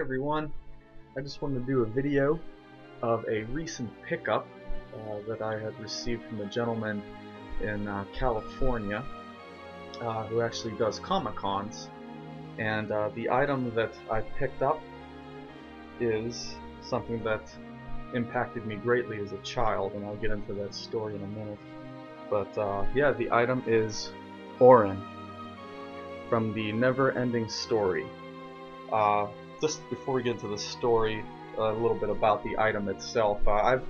everyone, I just wanted to do a video of a recent pickup that I had received from a gentleman in California who actually does Comic-Cons, and the item that I picked up is something that impacted me greatly as a child, and I'll get into that story in a minute. But yeah, the item is Auryn from the Neverending story. Just before we get into the story, a little bit about the item itself. I've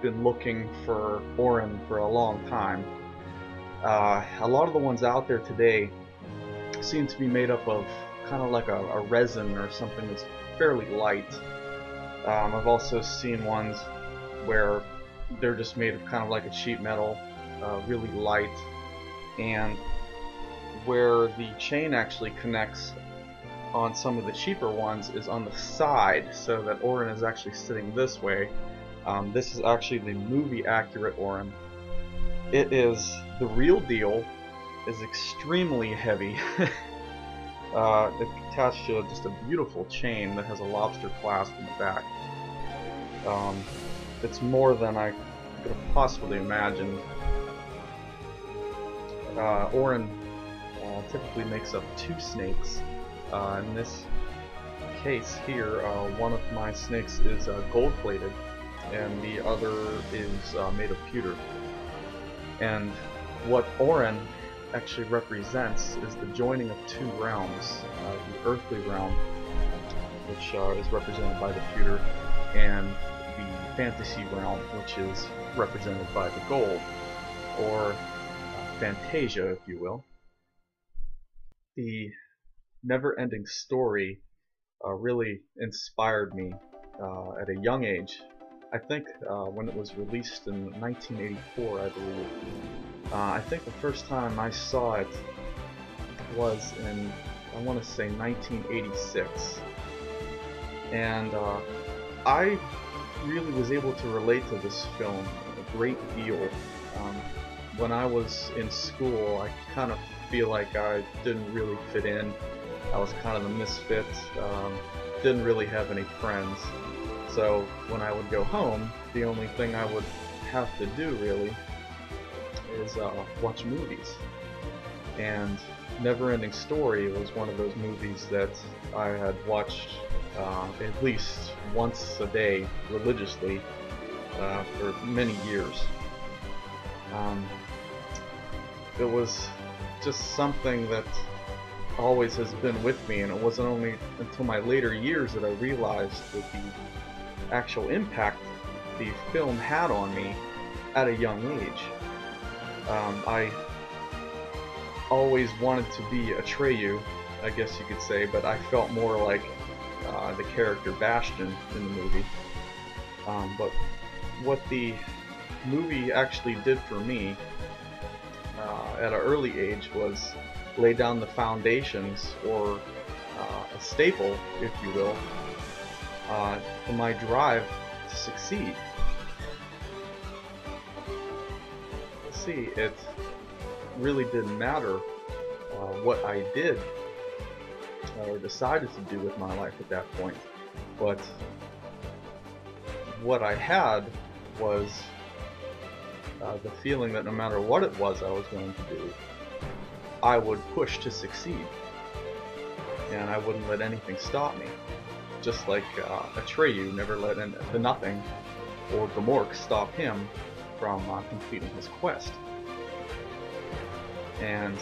been looking for Auryn for a long time. A lot of the ones out there today seem to be made up of kind of like a resin or something that's fairly light. I've also seen ones where they're just made of kind of like a sheet metal, really light, and where the chain actually connects on some of the cheaper ones is on the side, so that Auryn is actually sitting this way. This is actually the movie accurate Auryn. It is the real deal, is extremely heavy. It's attached to just a beautiful chain that has a lobster clasp in the back. It's more than I could have possibly imagined. Auryn typically makes up 2 snakes. In this case here, one of my snakes is gold-plated, and the other is made of pewter. And what Auryn actually represents is the joining of 2 realms, the earthly realm, which is represented by the pewter, and the fantasy realm, which is represented by the gold, or Fantasia, if you will. The Neverending story really inspired me at a young age. I think when it was released in 1984, I believe. I think the first time I saw it was in, I want to say, 1986. And I really was able to relate to this film a great deal. When I was in school, I kind of feel like I didn't really fit in. I was kind of the misfit, didn't really have any friends. So when I would go home, the only thing I would have to do really is watch movies. And Neverending Story was one of those movies that I had watched at least once a day religiously for many years. It was just something that always has been with me, and it wasn't only until my later years that I realized that the actual impact the film had on me at a young age. I always wanted to be Atreyu, I guess you could say, but I felt more like the character Bastion in the movie. But what the movie actually did for me at an early age was lay down the foundations, or a staple, if you will, for my drive to succeed. See, it really didn't matter what I did or decided to do with my life at that point, but what I had was the feeling that no matter what it was I was going to do, I would push to succeed, and I wouldn't let anything stop me. Just like Atreyu never let the nothing or Gamork stop him from completing his quest. And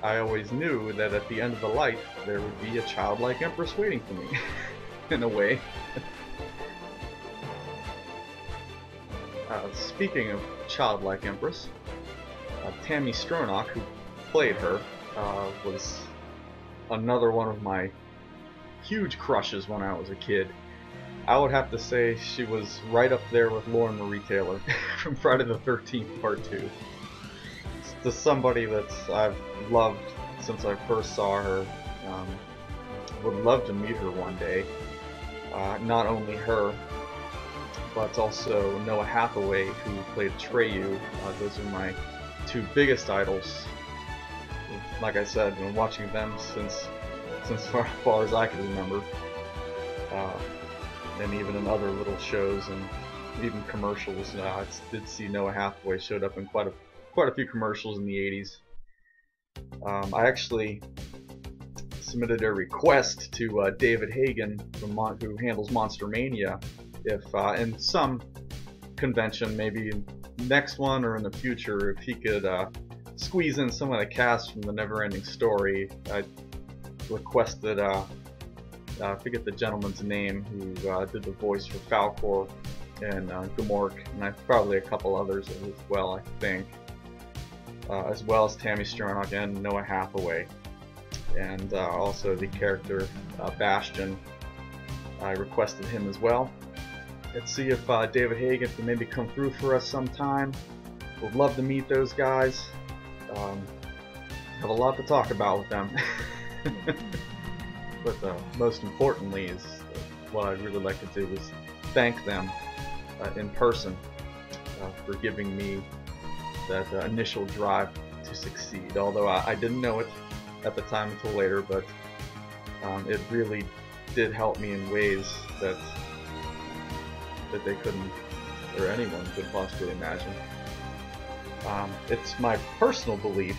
I always knew that at the end of the light there would be a childlike empress waiting for me, in a way. Speaking of childlike empress, Tammy Stronach, who played her, was another one of my huge crushes when I was a kid. I would have to say she was right up there with Lauren Marie Taylor from Friday the 13th Part 2. Just somebody that I've loved since I first saw her. Would love to meet her one day. Not only her, but also Noah Hathaway, who played Atreyu. Those are my 2 biggest idols. Like I said, I've been watching them since as far as I can remember. and even in other little shows and even commercials. I did see Noah Hathaway showed up in quite a few commercials in the 80s. I actually submitted a request to David Hagen, who handles Monster Mania, if in some convention, maybe next one or in the future, if he could squeeze in some of the cast from the Neverending Story. I requested, I forget the gentleman's name who did the voice for Falcor and Gamork, and probably a couple others as well, I think, as well as Tammy Stronach and Noah Hathaway, and also the character Bastion. I requested him as well. Let's see if David Hagen can maybe come through for us sometime. Would love to meet those guys. Have a lot to talk about with them. But most importantly is what I'd really like to do is thank them in person for giving me that initial drive to succeed. Although I didn't know it at the time until later, but it really did help me in ways that they couldn't, or anyone could possibly imagine. It's my personal belief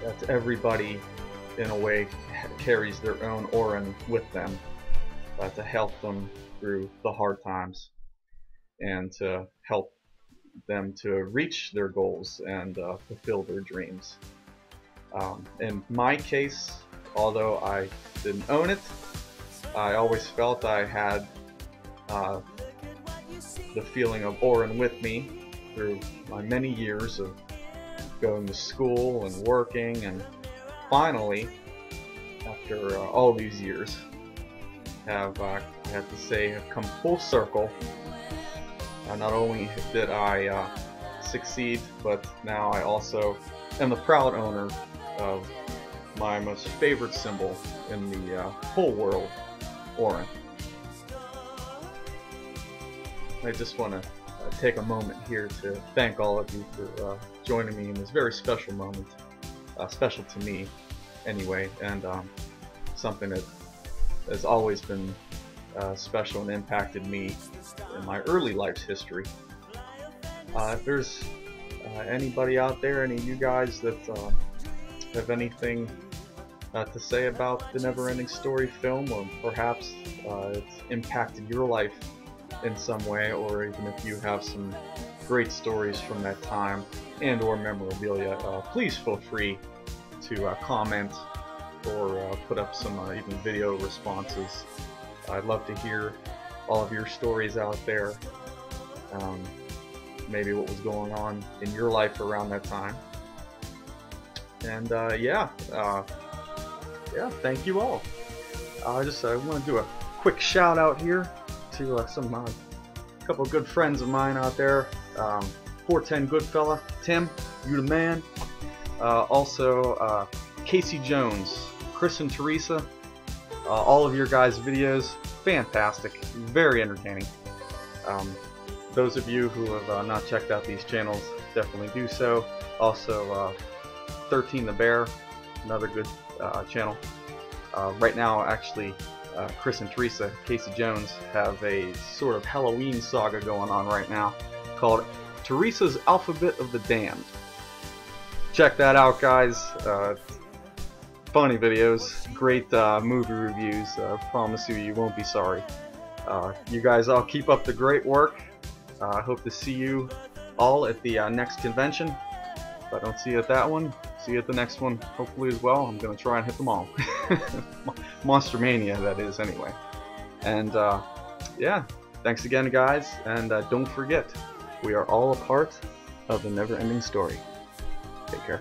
that everybody, in a way, carries their own Auryn with them to help them through the hard times and to help them to reach their goals and fulfill their dreams. In my case, although I didn't own it, I always felt I had the feeling of Auryn with me through my many years of going to school and working, and finally, after all these years, have I have to say have come full circle. Not only did I succeed, but now I also am the proud owner of my most favorite symbol in the whole world, Auryn. I just want to take a moment here to thank all of you for joining me in this very special moment, special to me anyway, and something that has always been special and impacted me in my early life's history. If there's anybody out there, any of you guys that have anything to say about the Neverending Story film, or perhaps it's impacted your life in some way, or even if you have some great stories from that time and or memorabilia, please feel free to comment or put up some even video responses. I'd love to hear all of your stories out there, maybe what was going on in your life around that time. And yeah, thank you all. I want to do a quick shout out here to a couple of good friends of mine out there. 410 Goodfella, Tim, you the man. Also Casey Jones, Chris and Teresa. All of your guys' videos, fantastic, very entertaining. Those of you who have not checked out these channels, definitely do so. Also 13 the Bear, another good channel. Right now, actually, Chris and Teresa, Casey Jones, have a sort of Halloween saga going on right now called Teresa's Alphabet of the Damned. Check that out, guys. Funny videos, great movie reviews. I promise you, you won't be sorry. You guys all keep up the great work. I hope to see you all at the next convention. If I don't see you at that one, see you at the next one, hopefully as well. I'm going to try and hit them all. Monster Mania, that is, anyway. And yeah, thanks again, guys. And don't forget, we are all a part of the Neverending Story. Take care.